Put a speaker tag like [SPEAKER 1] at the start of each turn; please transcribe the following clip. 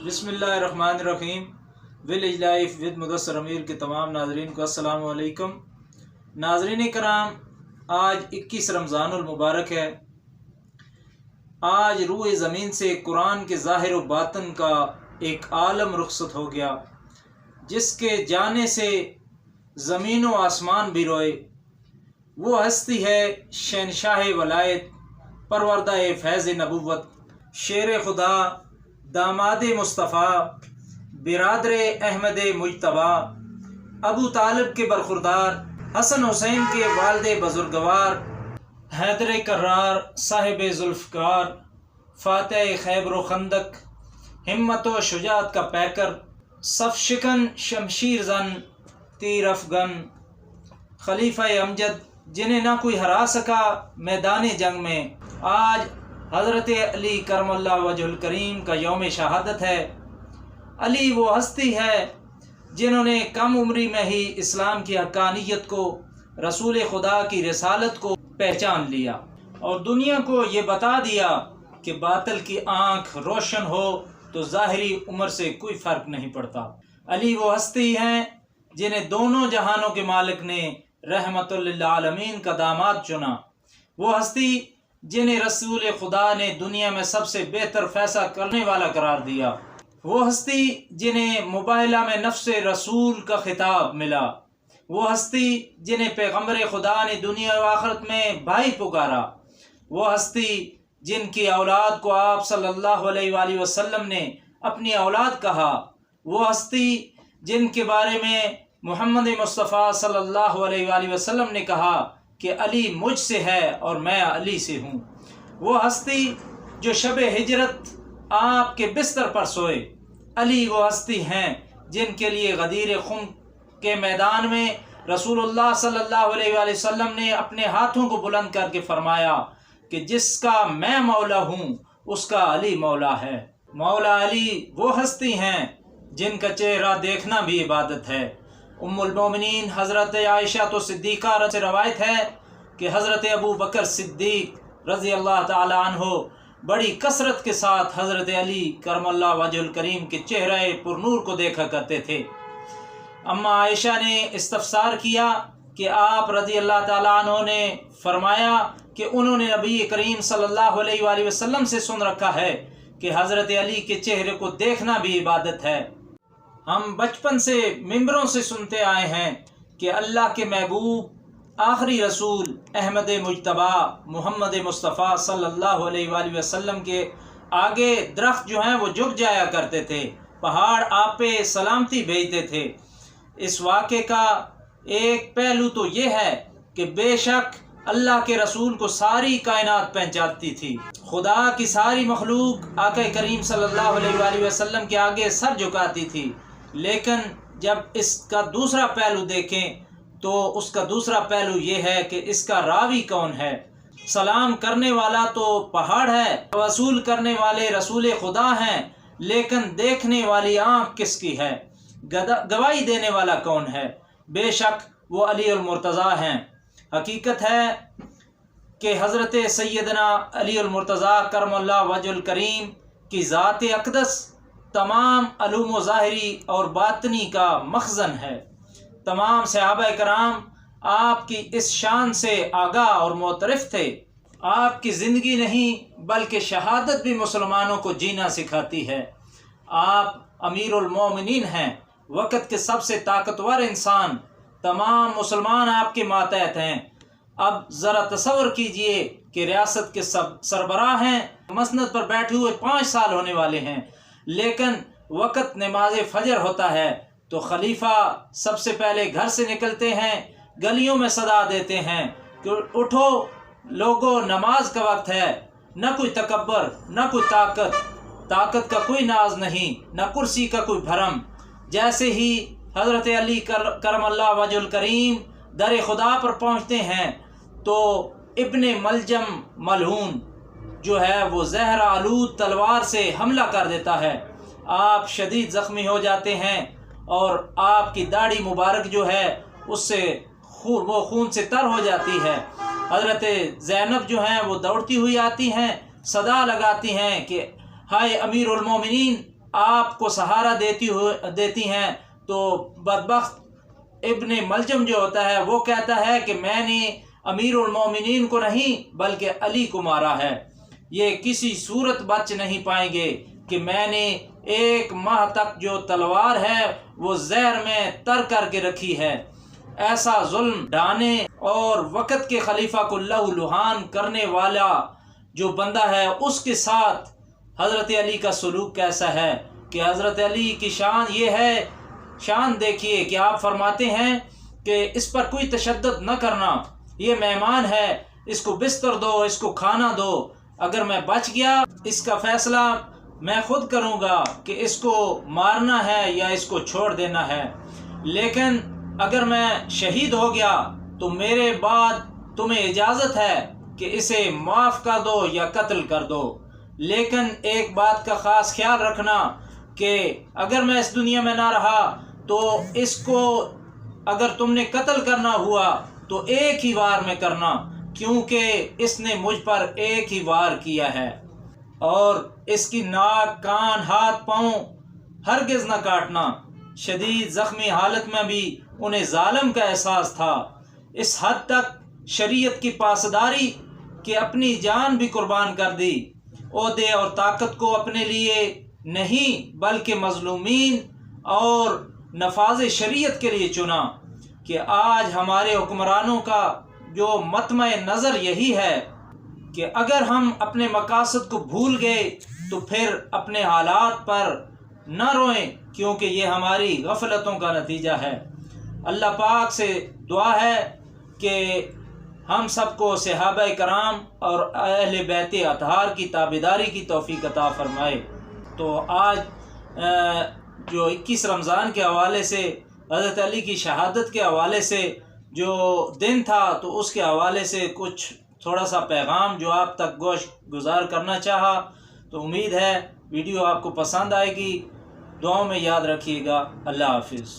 [SPEAKER 1] बिस्मिल्लाहिर्रहमानिर्रहीम। Village life with Mudassar अमीर के तमाम नाजरीन को अस्सलाम वालेकुम। नाजरीन कराम, आज 21 रमज़ानुल मुबारक है। आज रूए ज़मीन से कुरान के ज़ाहिर व बातन का एक आलम रुखसत हो गया, जिसके जाने से ज़मीन व आसमान भी रोए। वो हस्ती है शहनशाह वलायत, परवरदा फैज़ नबुव्वत, शेर खुदा, दामाद मुस्तफ़ा, बिरादर अहमद मुजतबा, अबू तालिब के बरखुरदार, हसन हुसैन के वालिद बुजुर्गवार, हैदर कर्रार साहिब जुल्फ़कार, फ़ातिह खैबर खंदक, हिम्मत व शुजाअत का पैकर, सफ शिकन शमशीर जन, तीर अफगन, खलीफा अमजद, जिन्हें ना कोई हरा सका मैदान जंग में। आज हज़रत अली करमल्लाह वजहुल करीम का यौम शहादत है। अली वो हस्ती है जिन्होंने कम उम्री में ही इस्लाम की हक़ानियत को, रसूल खुदा की रिसालत को पहचान लिया और दुनिया को ये बता दिया कि बातिल की आँख रोशन हो तो ज़ाहिरी उम्र से कोई फ़र्क नहीं पड़ता। अली वो हस्ती हैं जिन्हें दोनों जहानों के मालिक ने रहमतुल लिल आलमीन का दामाद चुना। वो हस्ती जिन्हें रसूल खुदा ने दुनिया में सबसे बेहतर फैसला करने वाला करार दिया। वो हस्ती जिन्हें मुबाहिला में नफ्स रसूल का खिताब मिला। वो हस्ती जिन्हें पैगम्बर खुदा ने दुनिया व आखिरत में भाई पुकारा। वो हस्ती जिनकी औलाद को आप सल्लल्लाहु अलैहि वसल्लम ने अपनी औलाद कहा। वो हस्ती जिनके बारे में मोहम्मद मुस्तफ़ा सल्लल्लाहु अलैहि वसल्लम ने कहा कि अली मुझसे है और मैं अली से हूँ। वो हस्ती जो शब हिजरत आपके बिस्तर पर सोए। अली वो हस्ती हैं जिनके लिए गदीर खुम के मैदान में रसूलुल्लाह सल्लल्लाहु अलैहि वसल्लम ने अपने हाथों को बुलंद करके फरमाया कि जिसका मैं मौला हूँ उसका अली मौला है। मौला अली वो हस्ती हैं जिनका चेहरा देखना भी इबादत है। उम्मुल मोमिनीन हज़रत आयशा तो सिद्दीक़ा से रवायत है कि हज़रत अबू बकर सिद्दीक़ रज़ी अल्लाह ताला अन्हो बड़ी कसरत के साथ हज़रत अली करमल्लाह वजहुल करीम के चेहरे पुरनूर को देखा करते थे। अम्मा आयशा ने इस्तफ़सार किया कि आप रज़ी अल्लाह ताला अन्हो ने फरमाया कि उन्होंने नबी करीम सल्लल्लाहु अलैहि वसल्लम से सुन रखा है कि हज़रत अली के चेहरे को देखना भी इबादत है। हम बचपन से मिंबरों से सुनते आए हैं कि अल्लाह के महबूब आखिरी रसूल अहमद मुजतबा मोहम्मद मुस्तफ़ा सल्लल्लाहु अलैहि वसल्लम के आगे दरख्त जो हैं वो झुक जाया करते थे, पहाड़ आप पे सलामती भेजते थे। इस वाक़े का एक पहलू तो ये है कि बेशक अल्लाह के रसूल को सारी कायनात पहचानती थी। खुदा की सारी मखलूक आका करीम सल्लल्लाहु अलैहि वसल्लम के आगे सर झुकाती थी। लेकिन जब इसका दूसरा पहलू देखें तो उसका दूसरा पहलू ये है कि इसका रावी कौन है। सलाम करने वाला तो पहाड़ है, वसूल करने वाले रसूल खुदा हैं, लेकिन देखने वाली आँख किसकी है, गवाही देने वाला कौन है? बेशक वो अली अल मुर्तज़ा हैं। हकीकत है कि हज़रत सैयदना अली अल मुर्तज़ा करमल्लाह वजहुल करीम की ज़ात अक़दस तमाम अलूम ज़ाहिरी और बातनी का मखज़न है। तमाम सहाबा कराम आपकी इस शान से आगाह और मोतरफ़ थे। आपकी ज़िंदगी नहीं बल्कि शहादत भी मुसलमानों को जीना सिखाती है। आप अमीरुल मोमिनीन हैं, वक़्त के सबसे ताकतवर इंसान। तमाम मुसलमान आपके मातहत हैं। अब ज़रा तसव्वुर कीजिए कि रियासत के सब सरबराह हैं, मसनद पर बैठे हुए 5 साल होने वाले हैं, लेकिन वक़्त नमाज फ़जर होता है तो खलीफा सबसे पहले घर से निकलते हैं, गलियों में सदा देते हैं कि उठो लोगों, नमाज का वक्त है। न कोई तकब्बर, न कोई ताकत का कोई नाज नहीं, न कुर्सी का कोई भरम। जैसे ही हज़रत अली करमल्लाह वजहुल करीम दर खुदा पर पहुँचते हैं तो इब्ने मलजम मलहून जो है वो ज़हरा आलूद तलवार से हमला कर देता है। आप शदीद ज़ख्मी हो जाते हैं और आपकी दाढ़ी मुबारक जो है उससे वो खून से तर हो जाती है। हज़रत ज़ैनब जो हैं वो दौड़ती हुई आती हैं, सदा लगाती हैं कि हाय अमीरुल मोमिनीन, آپ کو سہارا دیتی ہیں تو بدبخت ابن ملجم جو ہوتا ہے وہ کہتا ہے کہ میں نے امیر المومنین کو نہیں بلکہ علی کو مارا ہے، یہ کسی صورت بچ نہیں پائیں گے کہ میں نے 1 ماہ تک جو تلوار ہے وہ زہر میں تر کر کے رکھی ہے۔ ایسا ظلم ڈھانے اور وقت کے خلیفہ کو لہو لہان کرنے والا جو بندہ ہے اس کے ساتھ حضرت علی کا سلوک کیسا ہے کہ حضرت علی کی شان یہ ہے، شان دیکھیے کہ آپ فرماتے ہیں کہ اس پر کوئی تشدد نہ کرنا، یہ مہمان ہے، اس کو بستر دو، اس کو کھانا دو، اگر میں بچ گیا اس کا فیصلہ میں خود کروں گا کہ اس کو مارنا ہے یا اس کو چھوڑ دینا ہے، لیکن اگر میں شہید ہو گیا تو میرے بعد تمہیں اجازت ہے کہ اسے معاف کر دو یا قتل کر دو، لیکن ایک بات کا خاص خیال رکھنا کہ اگر میں اس دنیا میں نہ رہا تو اس کو اگر تم نے قتل کرنا ہوا تو ایک ہی وار میں کرنا، کیونکہ اس نے مجھ پر ایک ہی وار کیا ہے، اور اس کی ناک، کان، ہاتھ، پاؤں ہرگز نہ کاٹنا۔ شدید زخمی حالت میں بھی انہیں ظالم کا احساس تھا، اس حد تک شریعت کی پاسداری کہ اپنی جان بھی قربان کر دی، عہدے اور طاقت کو اپنے لیے نہیں بلکہ مظلومین اور نفاذ شریعت کے لیے چنا۔ کہ آج ہمارے حکمرانوں کا جو مطمع نظر یہی ہے کہ اگر ہم اپنے مقاصد کو بھول گئے تو پھر اپنے حالات پر نہ روئیں، کیونکہ یہ ہماری غفلتوں کا نتیجہ ہے۔ اللہ پاک سے دعا ہے کہ ہم سب کو صحابہ کرام اور اہل بیت اطہار کی تابعداری کی توفیق عطا فرمائے۔ تو آج جو 21 رمضان کے حوالے سے، حضرت علی کی شہادت کے حوالے سے جو دن تھا، تو اس کے حوالے سے کچھ تھوڑا سا پیغام جو آپ تک گوش گزار کرنا چاہا، تو امید ہے ویڈیو آپ کو پسند آئے گی۔ دعاؤں میں یاد رکھیے گا۔ اللہ حافظ۔